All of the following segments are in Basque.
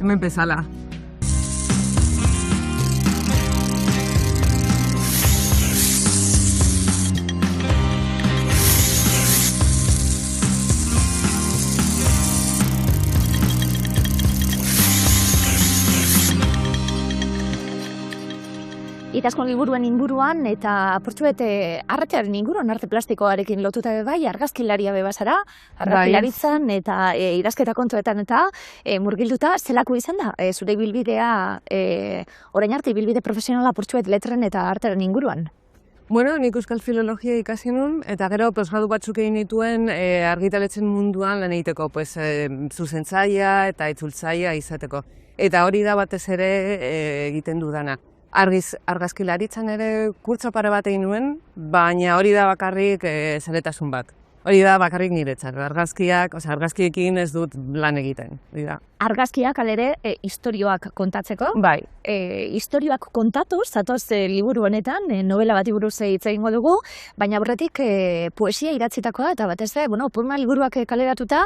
hemen bezala. Idazkun liburuen inguruan eta portzuet artearen inguruan, arte plastikoarekin lotuta bai, argazkilaria bebazara, argazkilaritzan eta idazketa kontuetan eta murgilduta zelako izan da, zure ibilbidea, orain arte ibilbide profesionala portzuet letren eta artearen inguruan? Bueno, nik euskal filologia ikasi nun, eta gero posgradu batzuk egin dituen argitaletzen munduan lan egiteko, zuzentzaia eta itzultzaia izateko. Eta hori da batez ere egiten dudana. Argazkilaritzan ere kurtso pare bat egin nuen, baina hori da bakarrik zeletasun bat. Hori da bakarrik niretzat, argazkiekin ez dut lan egiten. Argazkiak alere istorioak kontatzeko. Bai. Istorioak kontatuz, zatoz liburu honetan, novela bati buruz hitz egingo dugu, baina aurretik poesia idatzitakoa eta batez poema liburuak kaleratuta,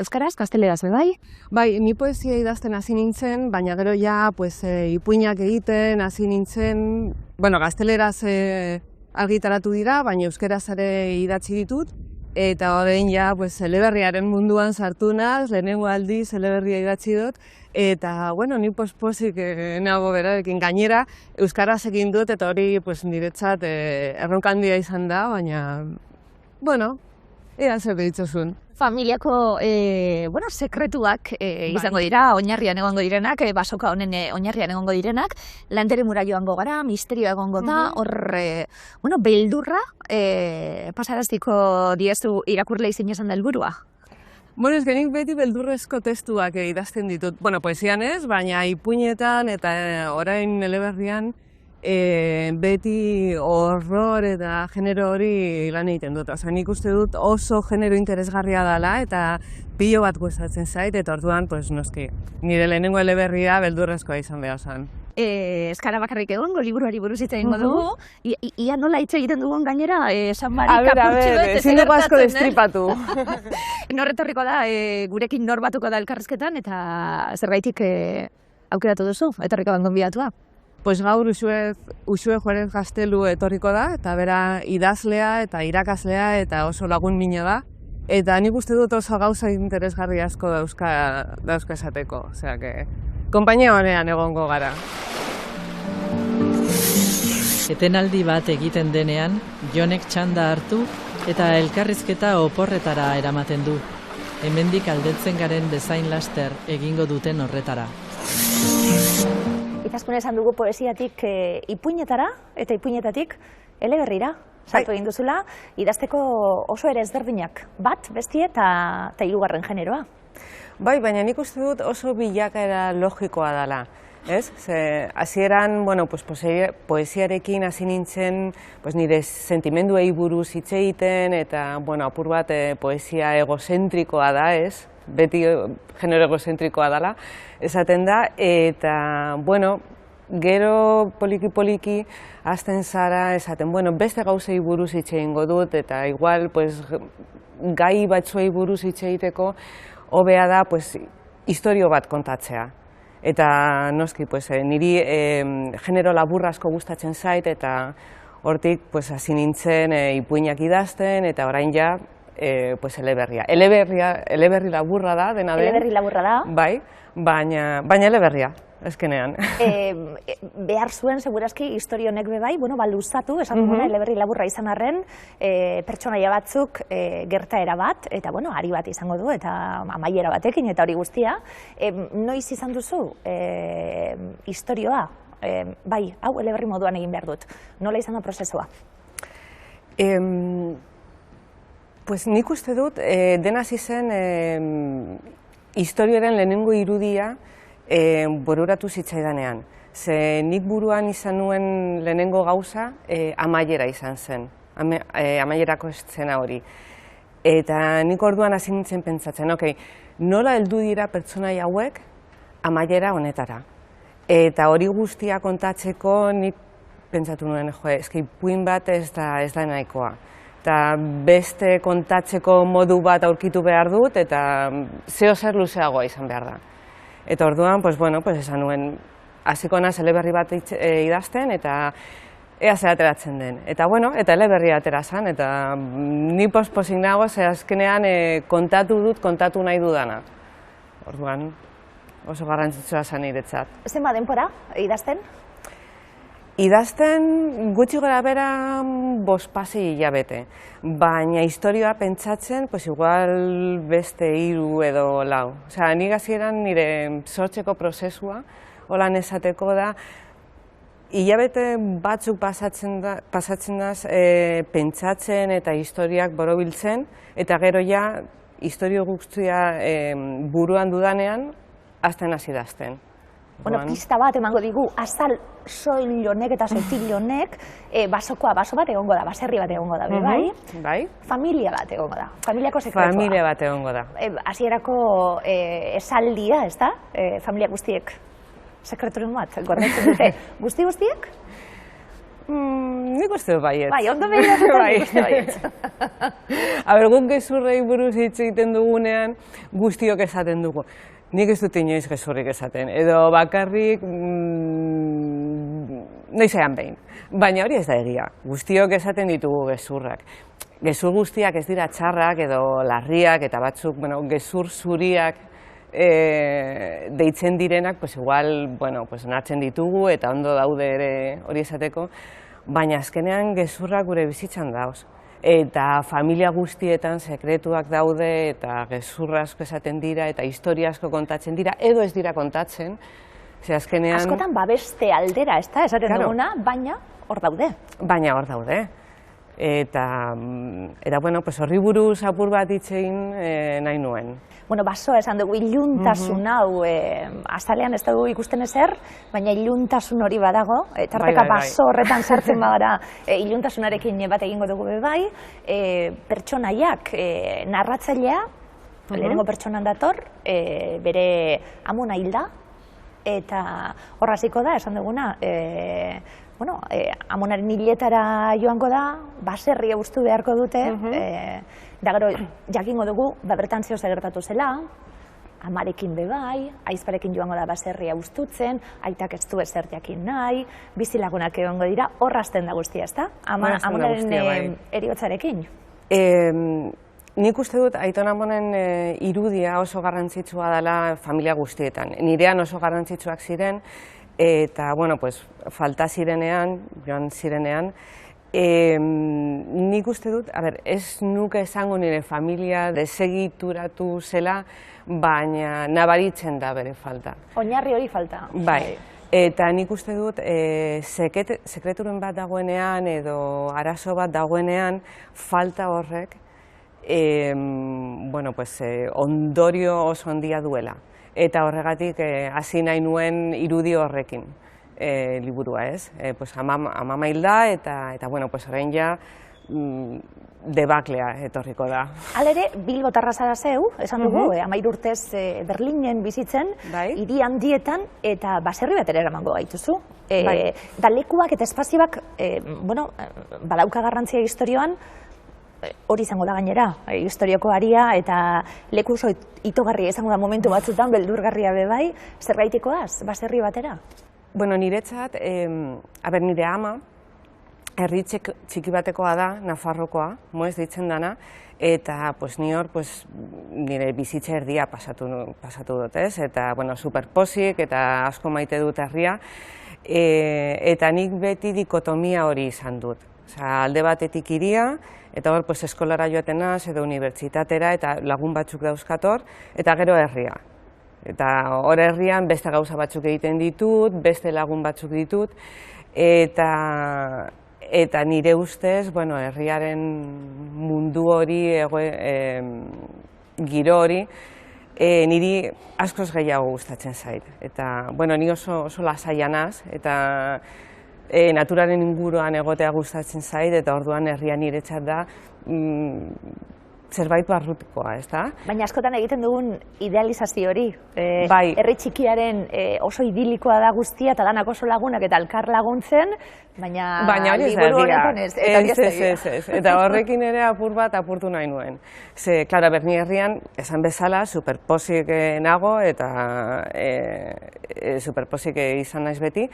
euskaraz, gazteleraz, bai? Bai, ni poesia idazten hasi nintzen, baina gero ja ipuinak egiten hasi nintzen, gazteleraz argitaratu dira, baina euskeraz ere idatzi ditut, eta orain ja eleberriaren munduan sartu naz, lehenengo aldiz eleberria idatzi dut, eta ni pospozik nago berarekin gainera euskaraz egin dut, eta hori niretzat erronka handia izan da, baina, ea zer behitzozun. Familiako sekretuak izango dira, oinarrian egongo direnak, basoka honen oinarrian egongo direnak, landere mura joango gara, misterioa egongo da, hor, beldurra pasaraztiko diezu irakurle izin esan da helburua? Ez genik beti beldurrezko testuak idazten ditut. Poesian ez, baina ipuinetan eta orain eleberrian beti horror eta genero hori lan egiten dut. Nik uste dut oso genero interesgarria dela eta pilo bat gustatzen zait, eta orduan, noski, nire lehenengo eleberria beldurrezkoa izan behar zen. Eskara bakarrik egongo, liburuari buruz hitz egingo dugu. Ia nola hitz egiten dugun gainera, San Mari Kapurtxoet. Ezin dugu asko destripatu. Norretorriko da, gurekin nor batuko da elkarrizketan, eta zergaitik aukeratu duzu, etorriko ban gonbidatua. Gaur Uxue Juarez Gaztelu etorriko da, eta bera idazlea eta irakaslea eta oso lagun mina da. Eta nik uste dut oso gauza interesgarri asko dauzka esateko. Osea, konpainia honean egongo gara. Etenaldi bat egiten denean, Jonek txanda hartu eta elkarrizketa oporretara eramaten du. Hemendik aldentzen garen bezain laster egingo duten horretara. Idazkun esan dugu poesiatik ipuinetara eta ipuinetatik eleberrira salto egin duzula, idazteko oso ere ezberdinak, bat, bestie eta hirugarren generoa. Bai, baina nik uste dut oso bilakaera logikoa dela. Hasieran, poesiarekin hasi nintzen nire sentimenduei buruz hitz egiten, eta apur bat poesia egozentrikoa da, beti genero egozentrikoa dela, esaten da, eta, gero poliki-poliki hasten zara esaten, beste gauzei buruz hitz egingo dut, eta igual, gai batzuei buruz hitz egiteko, hobea da, istorio bat kontatzea. Eta, noski, niri genero laburra asko gustatzen zait, eta hortik, hasi nintzen ipuinak idazten, eta orain ja, eleberria. Eleberri laburra da, dena den. Eleberri laburra da. Bai, baina eleberria, ezkenean. Behar zuen, segurazki, historio honek bebai, luzatu, esan duguna, eleberri laburra izan arren, pertsonaia batzuk gertaera bat, eta ari bat izango du, eta amaiera batekin, eta hori guztia. Noiz izan duzu historioa? Bai, hau eleberri moduan egin behar dut. Nola izan da prozesua? Nik uste dut, dena hasi zen historioaren lehenengo irudia bururatu zitzaidanean. Nik buruan izan nuen lehenengo gauza amaiera izan zen, amaierako eszena hori. Eta nik orduan hasi nintzen pentsatzen, nola heldu dira pertsonai hauek amaiera honetara. Eta hori guztia kontatzeko nik pentsatu nuen, ipuin bat ez da nahikoa. Eta beste kontatzeko modu bat aurkitu behar dut, eta zeo zer luzeagoa izan behar da. Eta orduan, pues bueno, pues esan nuen, hasiko naiz eleberri bat idazten eta ea zer ateratzen den. Eta bueno, eta eleberria atera zen, eta ni pospozik nago, ze azkenean kontatu nahi dudana. Orduan, oso garrantzitsua zen niretzat. Zenbat denbora idazten? Idazten gutxi gora bera 5 hilabete, baina historioa pentsatzen, pues igual beste 3 edo 4. Osea, nik hasieran nire sortzeko prozesua, holan esateko da, hilabete batzuk pasatzen daz pentsatzen eta historiak borobiltzen, eta gero ja, historio guztia buruan dudanean, hasten hasi idazten. Bueno, pista bat emango digu, azal soil honek eta sotil honek, baso bat egongo da, baserri bat egongo da, bai? Bai. Familia bat egongo da, familiako sekretua. Familia bat egongo da. Hasierako esaldia, ez da? Familia guztiek sekreturen bat, gordetzen dute. Guztiek? Nik uste dut baiet. Bai, ondo behiratzen nik uste baiet. Guk gezurrei buruz hitz egiten dugunean, guztiok esaten dugu. Nik ez dut inoiz gezurrik esaten, edo bakarrik noizean behin. Baina hori ez da egia, guztiok esaten ditugu gezurrak. Gezur guztiak ez dira txarrak edo larriak eta batzuk, gezur zuriak deitzen direnak, pues igual, onartzen ditugu eta ondo daude ere hori esateko, baina azkenean gezurrak gure bizitzan dauz. Eta familia guztietan sekretuak daude eta gezur asko esaten dira eta historia asko kontatzen dira, edo ez dira kontatzen. Askotan babeste aldera, ez da, esaten duguna, baina hor daude. Baina hor daude. Eta horri buruz apur bat hitz egin nahi nuen. Basoa esan dugu, iluntasun hau, azalean ez dugu ikusten ezer, baina iluntasun hori badago, tarteka baso horretan sartzen bagara iluntasunarekin bat egingo dugu bai, pertsonaiak narratzailea, lehenengo pertsonan dator, bere amona hilda, eta hor hasiko da, esan duguna, amonaren hiletara joango da, baserria uztu beharko dute, da gero jakingo dugu, bertan zeo gertatu zela, amarekin bebai, aizparekin joango da baserria uztutzen, aitak ez du ezer jakin nahi, bizilagunak egongo dira, horrazten da guztia, ez da? Amonaren eriotzarekin. Nik uste dut Aiton Amonen irudia oso garrantzitsua dela familia guztietan. Nirean oso garrantzitsuak ziren, eta, falta zirenean, joan zirenean, nik uste dut, ez nuke esango nire familia desegituratu zela, baina nabaritzen da bere falta. Oinarri hori falta. Bai, eta nik uste dut, sekreturen bat dagoenean edo arazo bat dagoenean, falta horrek, ondorio oso handia duela. Eta horregatik hasi nahi nuen irudi horrekin liburua, ez? Amama hilda eta orain ja debaklea etorriko da. Halere, Bilbotarra zara zeu, esan dugu, 13 urtez Berlinen bizitzen, hiri handietan eta baserri bat ere eramango gaituzu. Da lekuak eta espazioak, badauka garrantzia historioan, hori izango da gainera, historioko aria eta leku oso itogarria izango da momentu batzutan, beldurgarria bebai, zergaitikoaz, baserri batera? Niretzat, nire ama, herri txiki batekoa da, Nafarrokoa, moez deitzen dana, eta ni hor nire bizitza erdia pasatu dut, ez? Eta, superposik eta asko maite dut herria, eta nik beti dikotomia hori izan dut. Alde batetik hiria, eta hor eskolara joaten naz, edo unibertsitatera, eta lagun batzuk dauzkator, eta gero herria. Eta hor herrian beste gauza batzuk egiten ditut, beste lagun batzuk ditut, eta nire ustez, herriaren mundu hori, giro hori, niri askoz gehiago gustatzen zait. Eta, ni oso lasaia naz, eta naturaren inguruan egotea gustatzen zait, eta orduan herria niretzat da zerbait barrutikoa, ez da? Baina askotan egiten dugun idealizazio hori. Bai. Herri txikiaren oso idilikoa da guztia, eta danak oso lagunak eta elkar laguntzen, baina hori ez liburu egia. honetan ez. Eta hori ez da egia. Ez. Eta horrekin ere apur bat apurtu nahi nuen. Ze, klara, Berni herrian, esan bezala, superposik nago eta superposik izan naiz beti,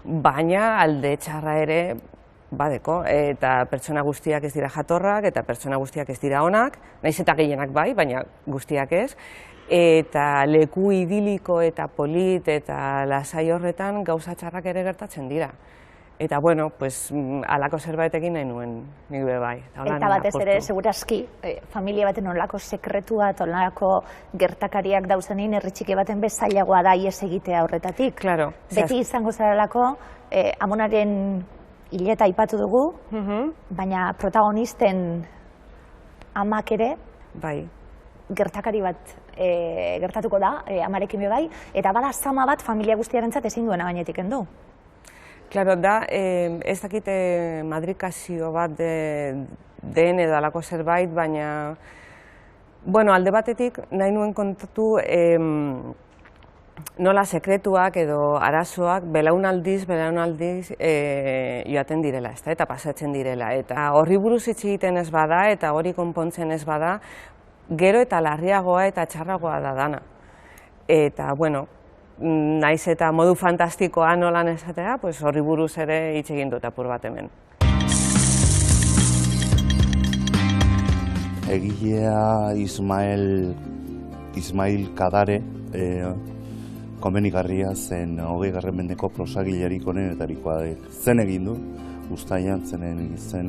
baina alde txarra ere badeko, eta pertsona guztiak ez dira jatorrak, eta pertsona guztiak ez dira onak, nahiz eta gehienak bai, baina guztiak ez, eta leku idiliko eta polit eta lasai horretan gauza txarrak ere gertatzen dira. Eta, bueno, pues, alako zerbait egin nahi nuen, nik be bai. Eta batez ere, segurazki, familia baten onlako sekretua, onlako gertakariak dauzenin, herri txiki baten bezailagoa da ies egitea horretatik. Claro. Beti izango zarelako, amonaren hileta aipatu dugu, baina protagonisten amak ere, bai, gertakari bat gertatuko da, amarekin be bai, eta bada zama bat familia guztiarentzat ezin duena gainetik kendu. Claro, da, ez dakite madrikazio bat den edo alako zerbait, baina, bueno, alde batetik nahi nuen kontatu nola sekretuak edo arazoak belaunaldiz joaten direla, eta pasatzen direla. Eta horri buruz hitz egiten ez bada eta hori konpontzen ez bada, gero eta larriagoa eta txarragoa da dana. Eta, bueno, naiz eta modu fantastikoa nolan esatea, pues horri buruz ere hitz egin dut apur bat hemen. Egilea Ismail Kadare komenigarria zen 20. mendeko prosagilerik onenetarikoa zen egin du, uztailan zen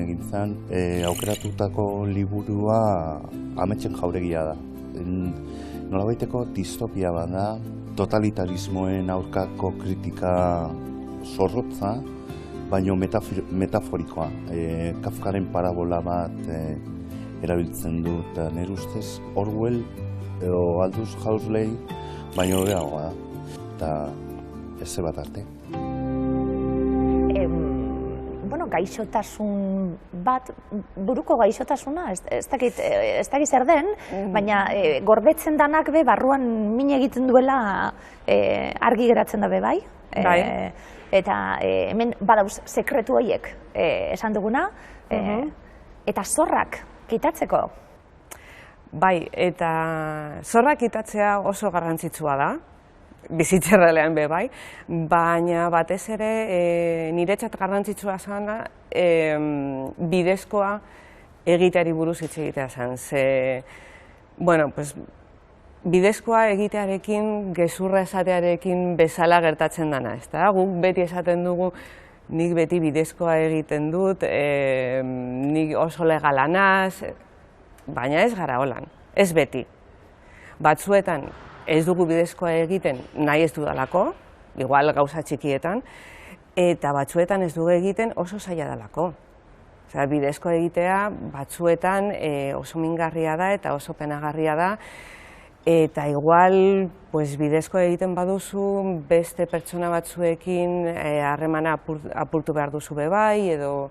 egin zen, aukeratutako liburua Ametsen jauregia da. Nolabaiteko distopia bat da, totalitarismoen aurkako kritika zorrotza, baino metaforikoa. Kafkaren parabola bat erabiltzen du, eta nire ustez Orwell edo Aldous Huxley baino hobeagoa da, eta ez bat arte. Bueno, gaixotasun bat, buruko gaixotasuna, ez dakit zer den, baina gordetzen danak be, barruan min egiten duela argi geratzen da be bai. Eta hemen badauz sekretu horiek esan duguna, eta zorrak kitatzeko. Bai, eta zorrak kitatzea oso garrantzitsua da, bizitzerrelean be bai, baina batez ere niretzat garrantzitsua zen da bidezkoa egiteari buruz hitz egitea zen. Bueno, pues, bidezkoa egitearekin, gezurra esatearekin bezala gertatzen dana, ezta? Guk beti esaten dugu, nik beti bidezkoa egiten dut, nik oso legala naz, baina ez gara holan, ez beti. Batzuetan ez dugu bidezkoa egiten nahi ez dudalako, igual gauza txikietan, eta batzuetan ez dugu egiten oso zaila dalako. Bidezkoa egitea batzuetan oso mingarria da eta oso penagarria da, eta igual bidezkoa egiten baduzu beste pertsona batzuekin harremana apurtu behar duzu be bai, edo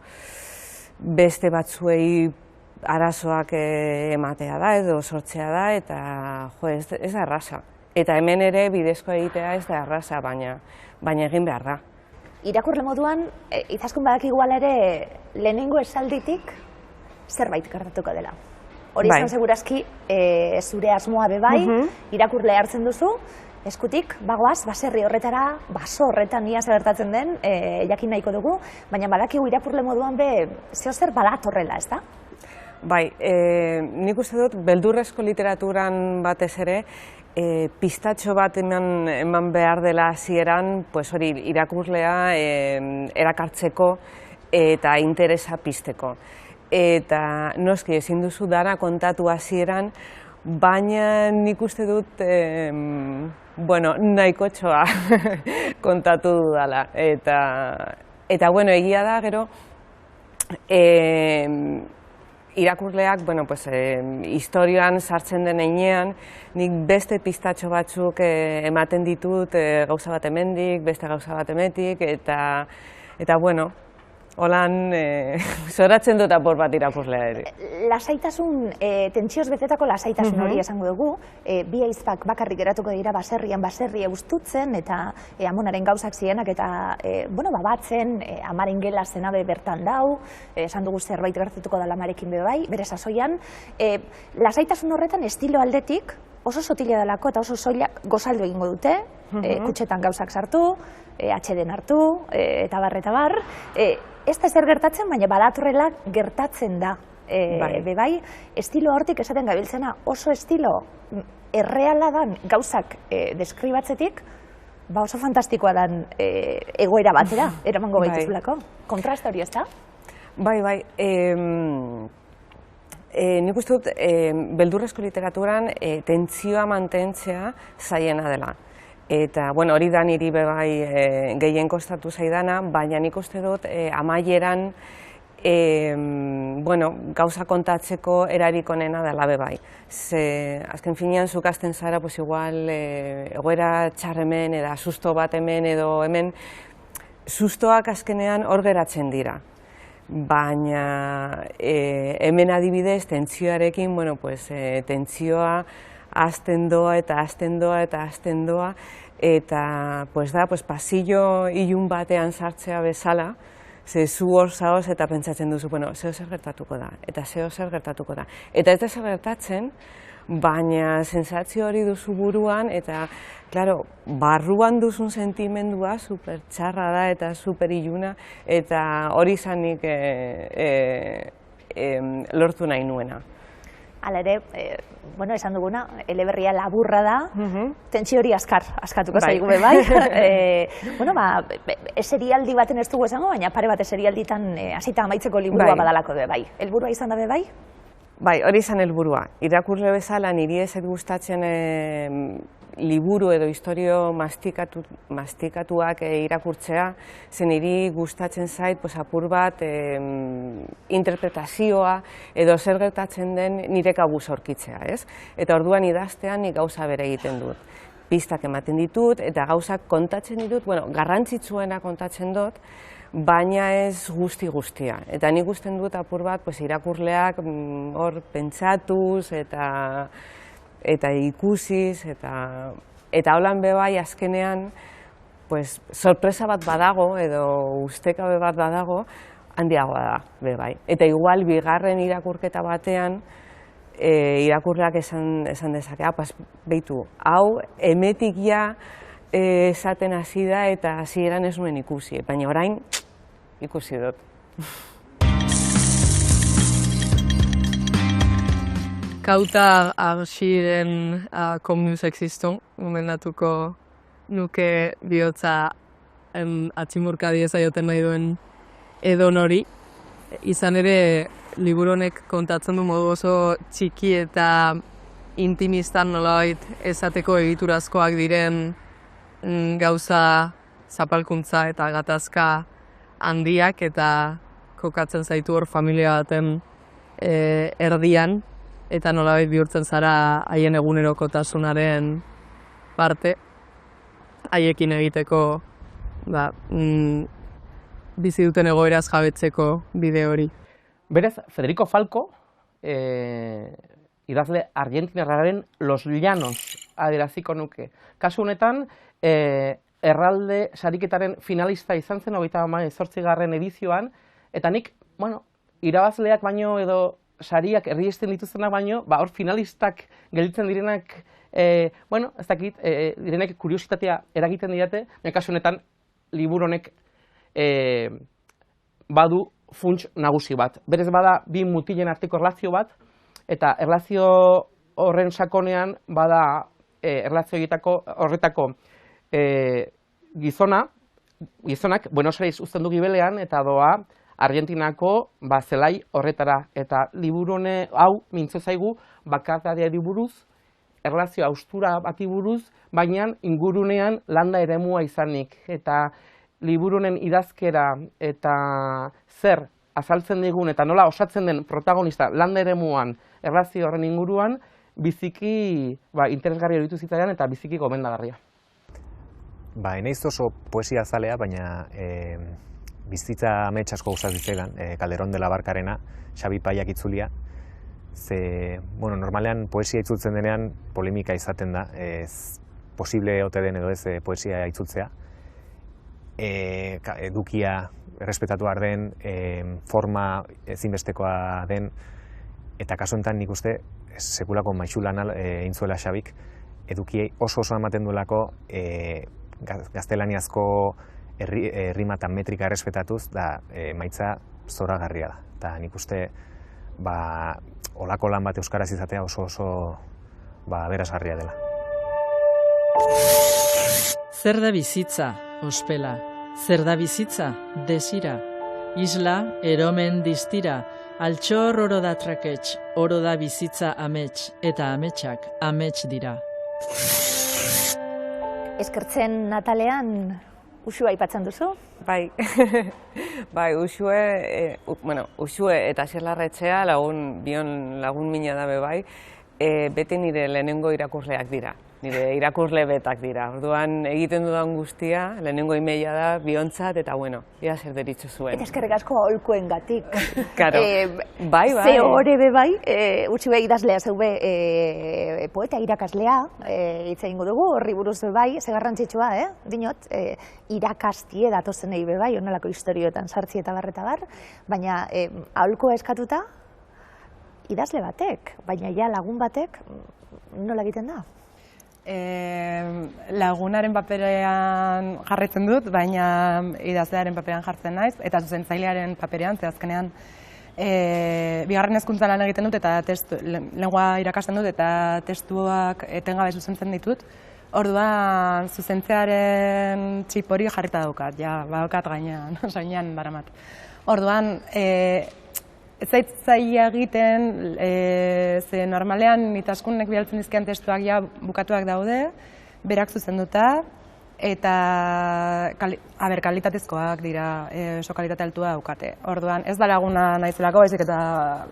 beste batzuei arazoak ematea da edo sortzea da, eta ez da erraza. Eta hemen ere bidezkoa egitea ez da erraza, baina egin behar da. Irakurle moduan, izaskun badak igual ere lehenengo esalditik zerbait gertatuko dela. Hori izan segurazki zure asmoa be bai, irakurle hartzen duzu, eskutik, bagoaz, baserri horretara, baso horretan ia gertatzen den, jakin nahiko dugu, baina badakigu irakurle moduan be zeozer badatorrela, ez da? Bai, nik uste dut, beldurrezko literaturan batez ere, pistatxo bat eman behar dela hasieran, hori irakurlea erakartzeko eta interesa pizteko. Eta noski ezin duzu dana kontatu hasieran, baina nik uste dut, nahiko txoa kontatu dudala. Eta, egia da, gero, irakurleak, historioan sartzen den heinean, nik beste pistatxo batzuk ematen ditut, gauza bat hemendik, beste gauza bat hemetik, eta Holan, zoratzen dut apur bat irakurlea ere. Lasaitasun, tentsioz betetako lasaitasun hori esango dugu, bi ahizpak bakarrik geratuko dira baserrian baserria ustutzen, eta amonaren gauzak zienak, eta batzen, amaren gela zenabe bertan dau, esan dugu zerbait gertatuko da amarekin bai, bere sasoian. Lasaitasun horretan estilo aldetik, oso sotila delako eta oso soilak gozaldu egingo dute, kutxetan gauzak sartu, atxeden hartu, eta bar. Ez da zer gertatzen, baina badatorrela gertatzen da. Bai, estilo hortik esaten gabiltzena oso estilo erreala dan gauzak deskribatzetik, oso fantastikoa dan egoera batera, eramango gaituzulako. Kontrasta hori ez da? Bai. Nik uste dut, beldurrezko literaturan tentsioa mantentzea zaiena dela. Eta, hori da niri bebai gehien kostatu zaidana, baina nik uste dut amaieran gauza kontatzeko erarik onena dela bebai. Azken finean, zuk hasten zara, igual, egoera txarremen, edo susto bat hemen, edo hemen, sustoak azkenean hor geratzen dira. Baina hemen adibidez, tentsioarekin, tentsioa hasten doa eta hasten doa eta hasten doa, eta pasillo ilun batean sartzea bezala, zu hor zaoz eta pentsatzen duzu, zeo zer gertatuko da, eta zeo zer gertatuko da. Eta ez da zer gertatzen, baina sentsazio hori duzu buruan, eta, klaro, barruan duzun sentimendua super txarra da eta super iluna, eta hori izanik lortu nahi nuena. Hala ere, esan duguna, eleberria laburra da, tentsio hori askatuko zaigu bai. Eserialdi baten ez dugu esango, baina pare bat eserialditan hasita amaitzeko liburua badalako bai. Helburua izan da bai? Bai, hori izan helburua. Irakurle bezala niri ez gustatzen liburu edo historio mastikatuak irakurtzea, zen niri gustatzen zait apur bat interpretazioa edo zer gertatzen den nire kabuz aurkitzea, ez? Eta orduan idaztean nik gauza bere egiten dut. Pistak ematen ditut eta gauzak kontatzen ditut, garrantzitsuena kontatzen dut, baina ez guztia. Eta nik gusten dut apur bat irakurleak hor pentsatuz eta ikusiz, eta holan bebai azkenean sorpresa bat badago, edo ustekabe bat badago, handiagoa da bebai. Eta igual bigarren irakurketa batean, irakurleak esan dezake, behitu, hau emetik ja esaten hasi da eta hasieran ez nuen ikusi, baina orain ikusi dut. Kauta arxiren komunuz existo, gomendatuko nuke bihotza atzimurka dieza joten nahi duen edon hori. Izan ere, liburu honek kontatzen du modu oso txiki eta intimistan nolabait esateko egiturazkoak diren gauza zapalkuntza eta gatazka handiak, eta kokatzen zaitu hor familia baten erdian, eta nolabait bihurtzen zara haien egunerokotasunaren parte, haiekin egiteko bizi duten egoeraz jabetzeko bide hori. Berez, Federico Falco, idazle argentinarraren Los Llanos adieraziko nuke. Kasu honetan, Erralde sariketaren finalista izan zen 38. edizioan, eta nik, irabazleak baino edo sariak erdiesten dituztenak baino, hor finalistak gelditzen direnak, ez dakit, direnek kuriositatea eragiten didate, kasu honetan, liburu honek badu funts nagusi bat. Berez bada, bi mutilen arteko erlazio bat, eta erlazio horren sakonean bada erlazio horretako gizonak Buenos Aires uzten du gibelean eta doa Argentinako zelai horretara. Eta liburu hau mintzo zaigu bakardadeari buruz, erlazio haustura bati buruz, baina ingurunean landa eremua izanik. Eta liburunen idazkera eta zer azaltzen digun eta nola osatzen den protagonista landa eremuan erlazio horren inguruan, biziki interesgarria iruditu zitzaidan eta biziki gomendagarria. Enaiz oso poesia zalea, baina bizitza amets asko gustatzen zitzaidan, Calderón de la Barcarena, Xabi Paiak itzulia. Ze, bueno, normalean poesia itzultzen denean polemika izaten da, ez posible ote den edo ez poesia itzultzea. Edukia errespetatu behar den, forma ezinbestekoa den, eta kasu honetan nik uste sekulako maixulana egin zuela Xabik, edukiei oso ematen duelako gaztelaniazko errima eta metrika errespetatuz, da emaitza zoragarria da. Eta nik uste olako lan bat euskaraz izatea oso aberasgarria dela. Zer da bizitza, ospela? Zer da bizitza, desira? Isla, eromen distira, altxor oro da traketx, oro da bizitza amets, eta ametsak amets dira. Eskertzen Natalean Uxue aipatzen duzu? Bai, Uxue eta Xerlarretxea bion lagun mina dabe bai, beti nire lehenengo irakurleak dira. Nire irakurle betak dira. Orduan egiten dudan guztia, lehenengo imeia da, biontzat, eta ea zer deritxo zuen. Eta eskerrik asko aholkuen gatik. Karo, bai. Ze hori bai, Uxue idazlea zeube poeta irakaslea, hitz egingo dugu, horri buruz bai, ze garrantzitsua, dinot, irakastie datozenei bai, onelako historioetan sartzi eta bar, baina aholkoa eskatuta, idazle batek, baina ja lagun batek, nola egiten da? Lagunaren paperean jarraitzen dut, baina idazlearen paperean jartzen naiz, eta zuzentzailearen paperean, ze azkenean bigarren hezkuntzan lan egiten dut, eta lengua irakasten dut, eta testuak etengabe zuzentzen ditut. Orduan, zuzentzearen txip hori jarrita daukat, badaukat gainean daramat. Orduan, ez zaitzaia egiten, ze normalean itaskunek bialtzen dizkian testuak bukatuak daude, berak zuzenduta, eta kalitatezkoak dira, oso kalitate altua daukate. Orduan, ez da laguna naizelako, baizik eta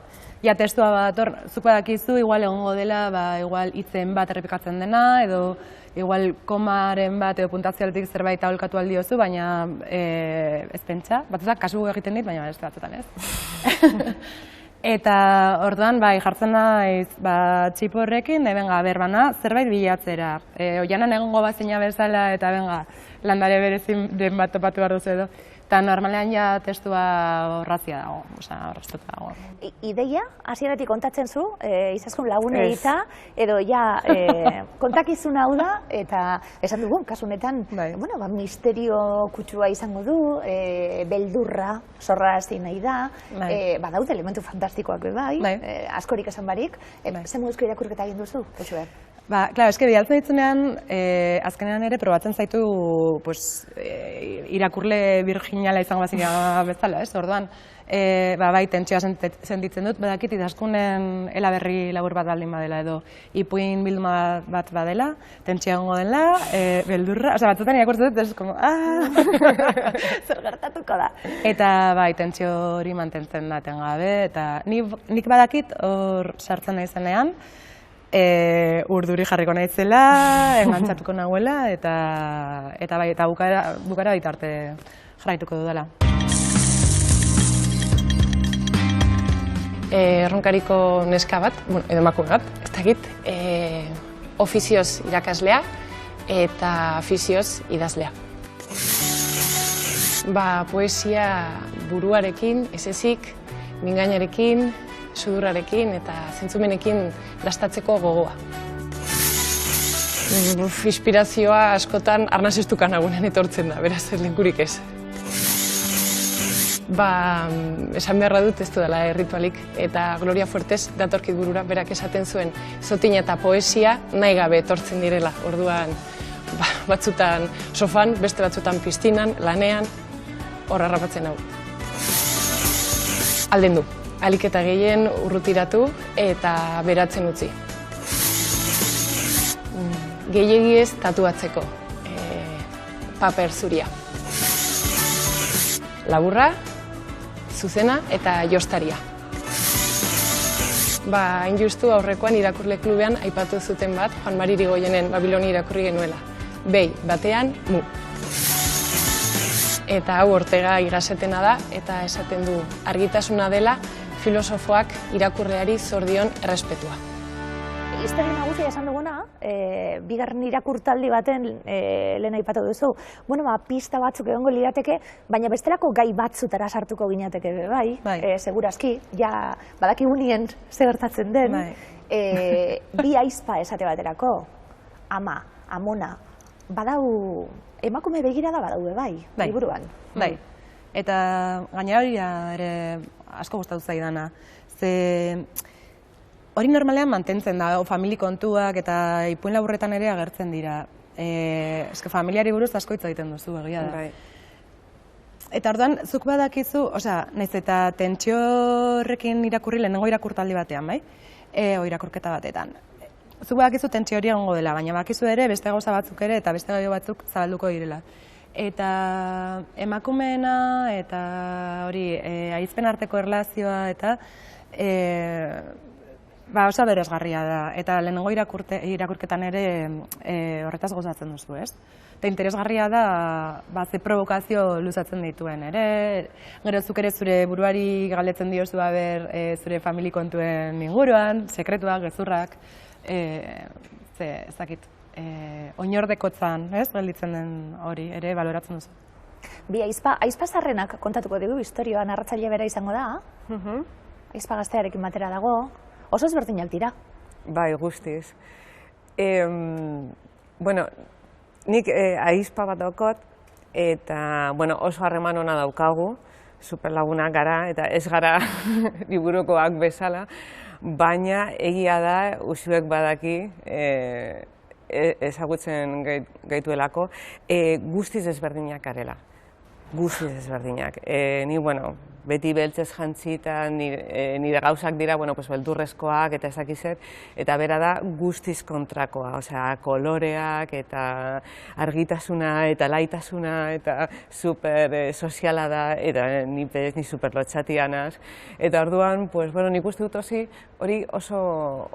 testua bat, zuk badakizu, igual egongo dela, igual hitzen bat errepikatzen dena, edo igual komaren bat edo puntazioaletik zerbait aholkatu aldiozu, baina ez pentsa. Batzutak kasu egiten dit, baina beste batzutan ez. Eta orduan, jartzen naiz txip horrekin, zerbait bilatzera. Oianan egongo bazina bezala, eta landare berezin den bat topatu behar duzu edo. Eta normalean testua horrazia dago, horraztuta dago. Ideia, hasieratik kontatzen zu, izaskun lagune hitza, edo kontakizun hau da, eta esan dugu, kasunetan, misterio kutsua izango du, beldurra, zorrarazi nahi da, badaude elementu fantastikoak bai, askorik esan barik, zen moduzko irakurketa egin duzu, Uxue? Claro, eske bidaltzen ditzunean, azkenean ere probatzen zaitu irakurle virginala izango bazina bezala, ez? Orduan, bai, tentsioa sentitzen dut, badakit idazkunen elaberri labur bat baldin badela edo ipuin bilduma bat badela, tentsioa egongo dela, beldurra, batzutan irakurtzen dut, ez como, zer gertatuko da. Eta bai, tentsio hori mantentzen da etengabe, eta nik badakit hor sartzen naizenean, urduri jarriko naizela, engantzatuko nahuela, eta bai, eta bukara bitarte jarraituko dudala. Erronkariko neska bat, edo emakume bat, ez dakit, ofizioz irakaslea eta afizioz idazlea. Poesia buruarekin, ez ezik, mingainarekin, sudurrarekin eta zentzumenekin dastatzeko gogoa. Inspirazioa askotan arnazestukan nagunen etortzen da, beraz ez lekurik ez. Esan beharra dut ez dudala ritualik, eta Gloria Fuertes datorkit burura berak esaten zuen zotin eta poesia nahi gabe etortzen direla. Orduan, batzutan sofan, beste batzutan piztinan, lanean, hor harrapatzen hau. Alden du. Alik eta gehien urrutiratu eta beratzen utzi. Gehiagiez tatuatzeko paper zuria. Laburra, zuzena eta jostaria. Hain justu aurrekoan irakurle klubean aipatu zuten bat, Juan Mari Irigoyenen Babiloni irakurri genuela. Behi, batean, mu. eta hau Ortega y Gassetena da, eta esaten du argitasuna dela filosofoak irakurleari zor dion errespetua. Historia nagusia esan duguna, bigarren irakurtaldi baten lehen aipatu duzu. Bueno, pista batzuk egongo lirateke, baina bestelako gai batzutara sartuko ginateke bai, segurazki, ja badakigunien zer gertatzen den, bi aizpa esate baterako, ama, amona, badau, emakume begirada badaude bai, liburuan. Bai, eta gainera hori ere asko gustatu zaidana, ze hori normalean mantentzen da, famili kontuak eta ipuin laburretan ere agertzen dira. Eske familiari buruz asko hitz egiten duzu, egia da. Eta orduan, zuk badakizu, nahiz eta tentsio horrekin irakurri lehenengo irakurtaldi batean, bai? Irakurketa batetan. Zuk badakizu tentsio hori egongo dela, baina badakizu ere beste gauza batzuk ere eta beste gai batzuk zabalduko direla. Eta emakumeena eta hori ahizpen arteko erlazioa eta oso beresgarria da, eta lehenengo irakurketan ere horretaz gozatzen duzu, ez? Eta interesgarria da, ze provokazio luzatzen dituen, ere? Gero zuk ere zure buruari galdetzen diozu zure famili kontuen inguruan, sekretuak, gezurrak, ezakit, oinordekotzan, ez? Gelditzen den hori, ere baloratzen duzu. Bi aizpa zarrenak kontatuko dugu, historioan narratzaile bera izango da, aizpa gaztearekin batera dago, oso ezberdinak dira. Bai, guztiz. Bueno, nik aizpa bat daukot, eta oso harreman ona daukagu, superlagunak gara, eta ez gara liburukoak bezala, baina egia da, usuek badaki, ezagutzen gaituelako, guztiz ezberdinak garela. Guztiz ezberdinak. Ni, beti beltzez jantzita, nire gauzak dira, beldurrezkoak eta ezakizet, eta bera da guztiz kontrakoa, koloreak eta argitasuna eta laitasuna eta super soziala da, eta ni super lotxatianaz. Eta orduan, nik uste dut hori oso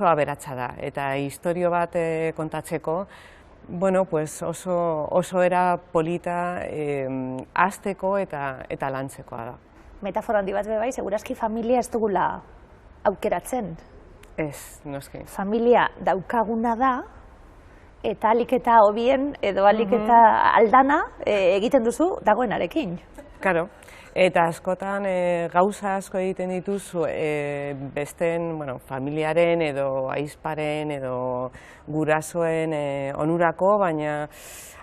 aberatsa da, eta historio bat kontatzeko, oso era polita hasteko eta lantzekoa da. Metafora handi bat bai, segurazki familia ez dugula aukeratzen. Ez, noski. Familia daukaguna da, eta alik eta hobien edo alik eta aldana egiten duzu dagoenarekin. Karo, eta askotan gauza asko egiten dituzu besteen familiaren edo aizparen edo gurasoen onurako, baina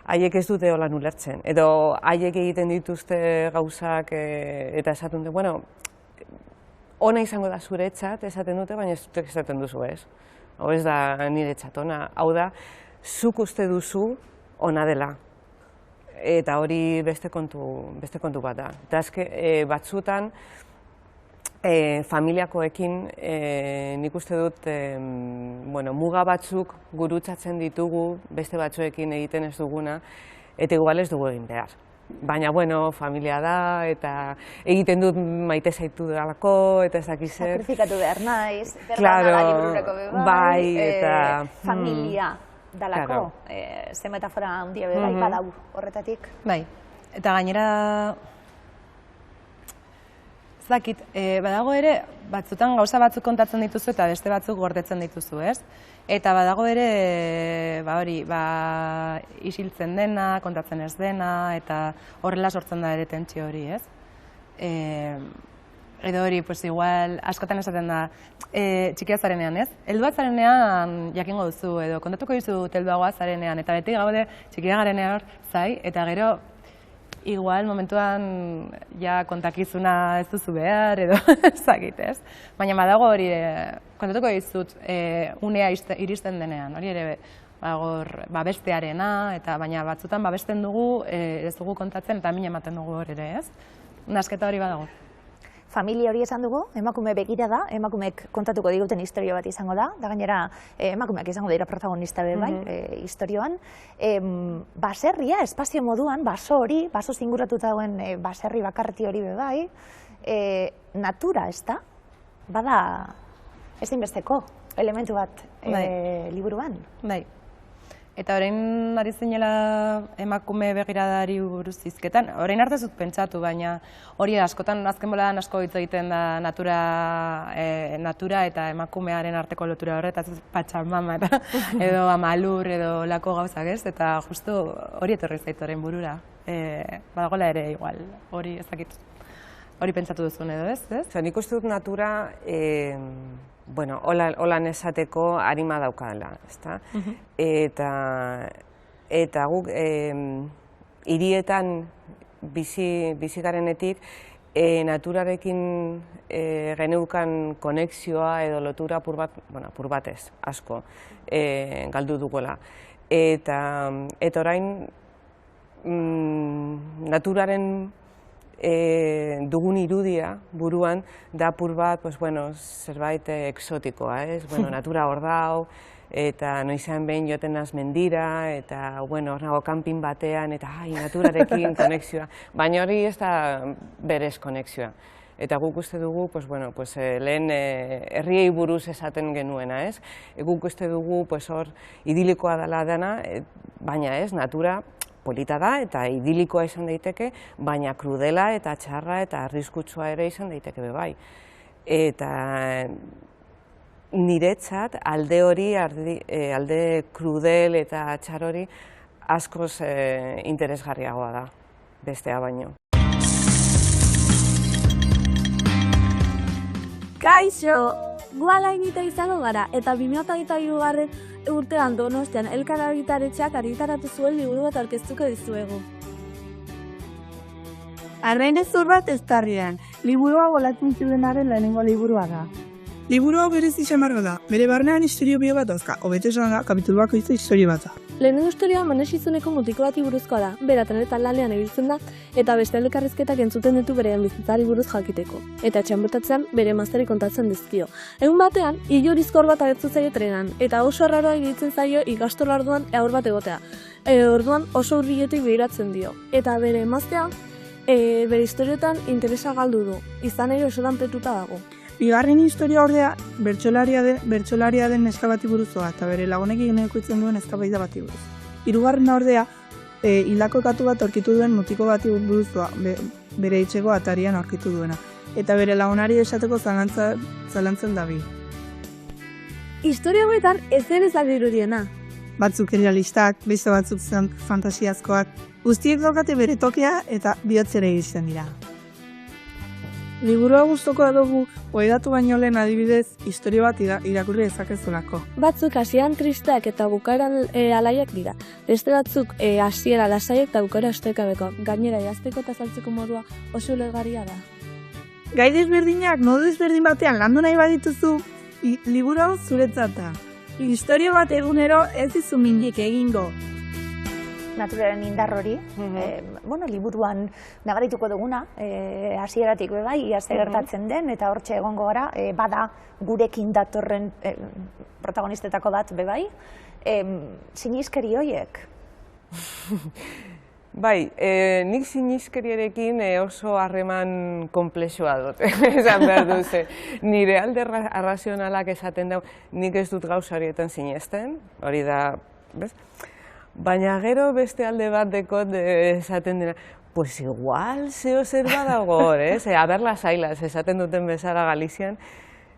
haiek ez dute holan ulertzen. Edo haiek egiten dituzte gauzak eta esaten dute, ona izango da zuretzat esaten dute, baina ez dute esaten duzu ez. Hau ez da niretzat ona, hau da, zuk uste duzu ona dela. Eta hori beste kontu bat da. Eta batzutan, familiakoekin nik uste dut muga batzuk gurutzatzen ditugu beste batzuekin egiten ez duguna, eta igual ez dugu egin behar. Baina, familia da, eta egiten dut maite zaitu dalako, eta ezakizet. Sakrifikatu behar naiz, berdana da libururako bai, eta familia dalako, ze metafora handia bai badau horretatik. Bai, eta gainera, ez dakit, badago ere, batzutan gauza batzuk kontatzen dituzu eta beste batzuk gordetzen dituzu, ez? Eta badago ere, isiltzen dena, kontatzen ez dena, eta horrela sortzen da ere tentsio hori, ez? Edo hori, igual, askotan esaten da, txikia zarenean, ez? Heldu bat zarenean jakingo duzu, edo kontatuko dizu helduagoa zarenean, eta beti gaude txikia garenean zai, eta gero, igual, momentuan, kontakizuna ez duzu behar, edo ezakit, ez? Baina badago hori, kontatuko dizut, unea iristen denean, hori ere, bestearena, eta baina batzutan babesten dugu, ez dugu kontatzen, eta min ematen dugu hori ere, ez? Nasketa hori badago. Familia hori esan dugu, emakume begira da, emakumeek kontatuko diguten historio bat izango da, da gainera emakumeak izango dira protagonista bai, historioan. Baserria, espazio moduan, baso hori, baso zinguratuta dagoen baserri bakarti hori bai, natura, ez da? Bada ezinbesteko elementu bat liburuan. Bai. Eta orain ari zinela emakume begiradari buruz hizketan, orain arte zut pentsatu, baina hori askotan azken boladan asko hitz egiten da natura eta emakumearen arteko lotura horretaz, patxamama eta edo amalur edo lako gauzak ez, eta justu hori etorri zait orain burura. Badagoela ere igual, hori ezakit, hori pentsatu duzun edo ez? Nik uste dut natura, bueno, holan esateko arima daukadala, ezta? Eta guk hirietan bizi garenetik naturarekin geneukan konexioa edo lotura apur bat ez, asko, galdu dugula. Eta orain naturaren dugun irudia buruan da apur bat zerbait exotikoa, natura hor dau, eta noizean behin joten naz mendira, eta hor nago kanpin batean, eta naturarekin konexioa, baina hori ez da berez konexioa. Eta guk uste dugu, lehen herriei buruz esaten genuena, ez? Guk uste dugu hor idilikoa dela, baina ez, natura polita da eta idilikoa izan daiteke, baina krudela eta txarra eta arriskutsua ere izan daiteke bebai. Eta niretzat alde hori, alde krudel eta txar hori askoz interesgarriagoa da, bestea baino. Kaixo! Gu alainita izango gara eta 2023 urtean Donostian Elkar argitaletxeak argitaratu zuen liburu bat aurkeztuko dizuegu. Arrainezur bat eztarrian, liburua golatzen zirenaren lehenengo liburua da. Liburu hau berezi xamarra da, bere barnean istorio bio bat dauzka, hobeto esan da, kapitulu bakoitza istorio bat da. Lehenengo istorioa Manexizuneko mutiko bati buruzkoa da, bera trenetan lanean ibiltzen da, eta beste elkarrizketak entzuten ditu berean bizitzari buruz jakiteko. Eta etxean bertatzean bere emazteri kontatzen dizkio. Egun batean, ilorizkor bat agertu zaio trenan, eta oso arraroa iruditzen zaio ikastola orduan haur bat egotea. Orduan oso hurbiletik begiratzen dio. Eta bere emaztea, bere historiotan interesa galdu du, izan ere oso lanpetuta dago. Bigarren historia ordea, bertsolaria den neska bati buruzkoa eta bere lagunekin ekoitzen duen eztabaida bati buruz. Hirugarren ordea, hildako katu bat aurkitu duen mutiko bati buruzkoa, bere etxeko atarian aurkitu duena. Eta bere lagunari esateko zalantzen dabil. Historia hauetan ez ere zabirudiena. Batzuk errealistak, beste batzuk fantasiazkoak, guztiek daukate bere tokea eta bihotzera iristen dira. Liburua gustukoa dugu, poedatu baino lehen adibidez, historia bat irakurri dezakezulako. Batzuk hasieran tristeak eta bukaeran alaiak dira. Beste batzuk hasiera lasaiak eta bukaera ustekabeko. Gainera idazteko eta azaltzeko modua oso ulergarria da. Gai desberdinak modu desberdin batean landu nahi badituzu, liburu hau zuretzat da. Historia bat egunero ez dizu mindik egingo. Naturaren indar hori, liburuan nabarituko duguna, hasieratik bai, iaz gertatzen den, eta hortxe egongo gara, bada gurekin datorren protagonistetako bat bebai, sinizkeri horiek. Bai, nik sinizkerierekin oso harreman konplexua dut, esan behar duze. Nire alde arrazionalak esaten dau, nik ez dut gauza horietan sinisten, hori da, bez? Baina gero beste alde bat dekot esaten dena, pues igual zeo zer badago hor, aber lasailas esaten duten bezala Galizian,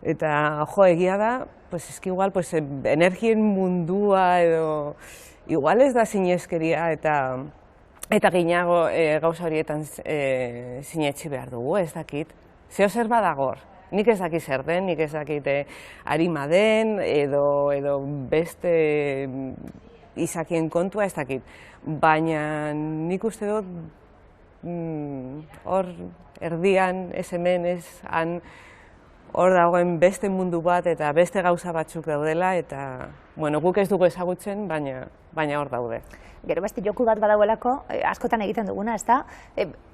eta egia da, pues eski igual energien mundua edo, igual ez da sinezkeria eta ginago gauza horietan sinetxi behar dugu, ez dakit, zeo zer badago hor. Nik ez dakit zer den, nik ez dakit arima den edo beste izakien kontua ez dakit, baina nik uste dut hor erdian, ez hemen, ez han, hor dagoen beste mundu bat eta beste gauza batzuk daudela eta guk ez dugu ezagutzen, baina hor daude. Gero beste joku bat badagoelako, askotan egiten duguna, ez da,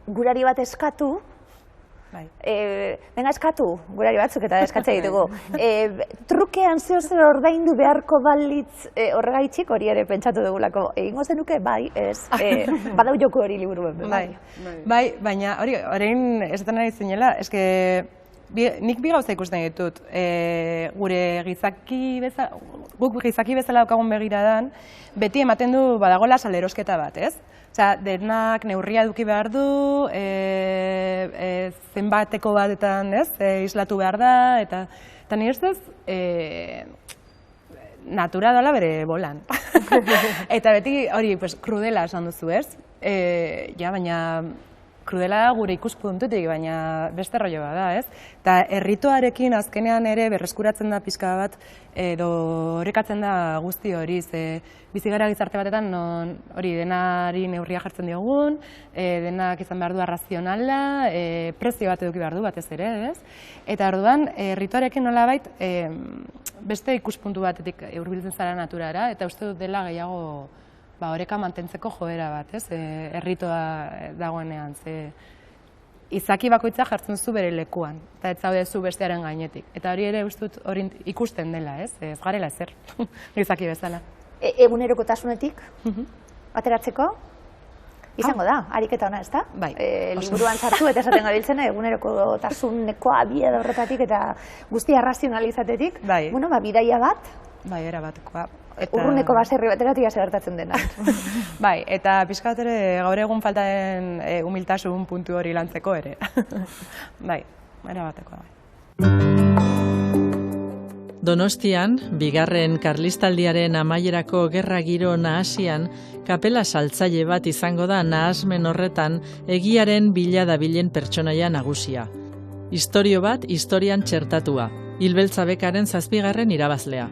gurari bat eskatu, Venga eskatu, gurari batzuk eta eskatzea ditugu. Trukean zeo zer ordaindu beharko balitz horregaitxik hori ere pentsatu dugulako. Egingo zenuke, bai, ez, badau joku hori liburu. Bai, baina hori, orain esaten nahi zinela, eske nik bi gauza ikusten ditut. Gure guk gizaki bezala daukagun begiradan, beti ematen du badagoela salerosketa bat, ez? Osea, denak neurria eduki behar du, zenbateko batetan, ez? Islatu behar da, eta nire ustez, natura dela bere bolan. Eta beti hori, krudela esan duzu, ez? Baina krudela gure ikuspuntutik, baina beste rollo bat da, ez? Eta errituarekin azkenean ere berreskuratzen da pixka bat, edo horrekatzen da guzti hori, bizi gara gizarte batetan non hori denari neurria jartzen diogun, denak izan behar du arrazionala, prezio bat eduki behar du batez ere, ez? Eta orduan, errituarekin nolabait beste ikuspuntu batetik hurbiltzen zara naturara, eta uste dut dela gehiago oreka mantentzeko joera bat, ez? Erritoa dagoenean, izaki bakoitza jartzen zu bere lekuan, eta ez zaude zu bestearen gainetik. Eta hori ere uste dut hori ikusten dela, ez? Ez garela ezer, izaki bezala. Egunerokotasunetik ateratzeko izango da, ariketa ona, ez da? Bai. Liburuan sartu eta esaten gabiltzena egunerokotasuneko abiada horretatik eta guztia razionalizatetik, bidaia bat? Bai, erabatekoa. Urruneko baserri bateratik gertatzen dena. Bai, eta pixka bat ere gaur egun falta den humiltasun puntu hori lantzeko ere. Bai, erabatekoa. Donostian, bigarren Karlistaldiaren amaierako gerra giro nahasian, kapela saltzaile bat izango da nahasmen horretan egiaren bila dabilen pertsonaia nagusia. Istorio bat historian txertatua, Hilbeltza Bekaren 7. irabazlea.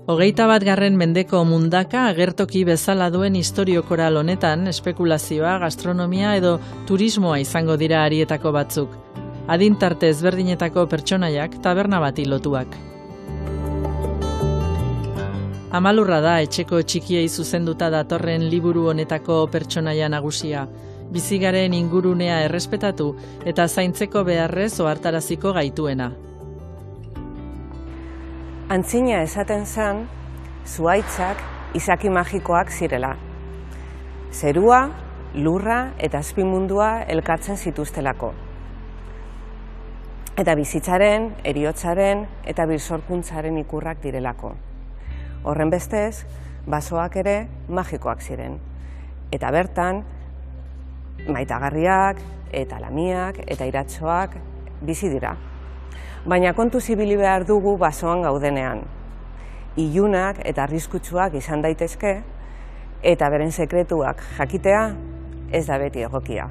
21. mendeko mundaka agertoki bezala duen istorio koral honetan espekulazioa, gastronomia edo turismoa izango dira arietako batzuk. Adintarte ezberdinetako pertsonaiak taberna bati lotuak. Amalurra da etxeko txikiei zuzenduta datorren liburu honetako pertsonaia nagusia. Bizigaren ingurunea errespetatu eta zaintzeko beharrez ohartaraziko gaituena. Antzina esaten zen, zuhaitzak izaki magikoak zirela. Zerua, lurra eta azpimundua elkartzen zituztelako. Eta bizitzaren, heriotzaren eta birsorkuntzaren ikurrak direlako. Horren bestez, basoak ere magikoak ziren. Eta bertan, maitagarriak eta lamiak eta iratxoak bizi dira. Baina kontuz ibili behar dugu basoan gaudenean. Ilunak eta arriskutsuak izan daitezke, eta beren sekretuak jakitea ez da beti egokia.